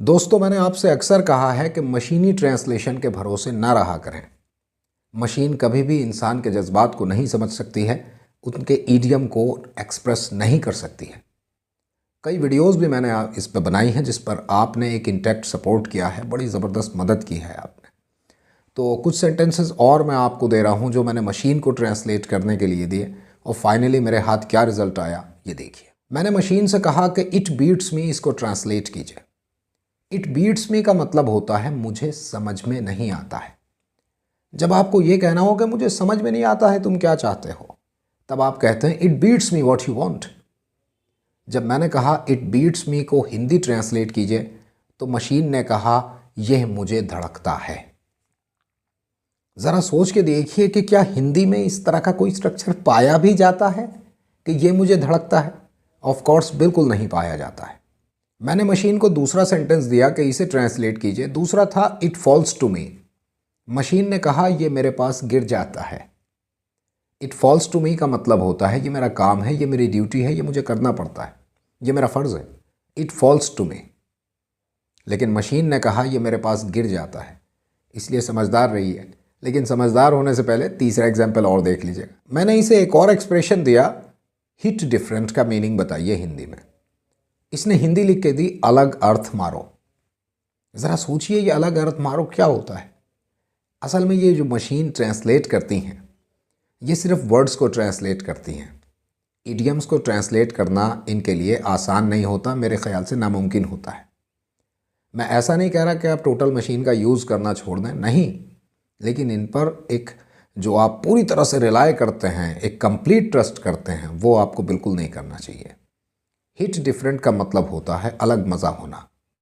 दोस्तों, मैंने आपसे अक्सर कहा है कि मशीनी ट्रांसलेशन के भरोसे ना रहा करें। मशीन कभी भी इंसान के जज्बात को नहीं समझ सकती है, उनके ईडियम को एक्सप्रेस नहीं कर सकती है। कई वीडियोस भी मैंने इस पर बनाई हैं जिस पर आपने एक इंटैक्ट सपोर्ट किया है, बड़ी ज़बरदस्त मदद की है आपने। तो कुछ सेंटेंसेस और मैं आपको दे रहा हूँ जो मैंने मशीन को ट्रांसलेट करने के लिए दिए और फाइनली मेरे हाथ क्या रिज़ल्ट आया ये देखिए। मैंने मशीन से कहा कि इट बीट्स मी, इसको ट्रांसलेट कीजिए। इट बीट्स मी का मतलब होता है मुझे समझ में नहीं आता है। जब आपको ये कहना हो कि मुझे समझ में नहीं आता है तुम क्या चाहते हो, तब आप कहते हैं it beats me what you want. जब मैंने कहा इट बीट्स मी को हिंदी ट्रांसलेट कीजिए तो मशीन ने कहा यह मुझे धड़कता है। ज़रा सोच के देखिए कि क्या हिंदी में इस तरह का कोई स्ट्रक्चर पाया भी जाता है कि ये मुझे धड़कता है? ऑफ कोर्स बिल्कुल नहीं पाया जाता है। मैंने मशीन को दूसरा सेंटेंस दिया कि इसे ट्रांसलेट कीजिए। दूसरा था it falls to me. Machine ने कहा ये मेरे पास गिर जाता है। इट फॉल्स टू मी का मतलब होता है ये मेरा काम है, ये मेरी ड्यूटी है, ये मुझे करना पड़ता है, ये मेरा फ़र्ज़ है। It falls to me. लेकिन मशीन ने कहा ये मेरे पास गिर जाता है। इसलिए समझदार रही है। लेकिन समझदार होने से पहले तीसरा एग्जाम्पल और देख लीजिएगा। मैंने इसे एक और एक्सप्रेशन दिया, हिट डिफरेंट का मीनिंग बताइए हिंदी में। इसने हिंदी लिख के दी अलग अर्थ मारो। ज़रा सोचिए ये अलग अर्थ मारो क्या होता है। असल में ये जो मशीन ट्रांसलेट करती हैं ये सिर्फ वर्ड्स को ट्रांसलेट करती हैं। इडियम्स को ट्रांसलेट करना इनके लिए आसान नहीं होता, मेरे ख्याल से नामुमकिन होता है। मैं ऐसा नहीं कह रहा कि आप टोटल मशीन का यूज़ करना छोड़ दें, नहीं, लेकिन इन पर एक जो आप पूरी तरह से रिलाय करते हैं, एक कंप्लीट ट्रस्ट करते हैं, वो आपको बिल्कुल नहीं करना चाहिए। हिट डिफरेंट का मतलब होता है अलग मज़ा होना।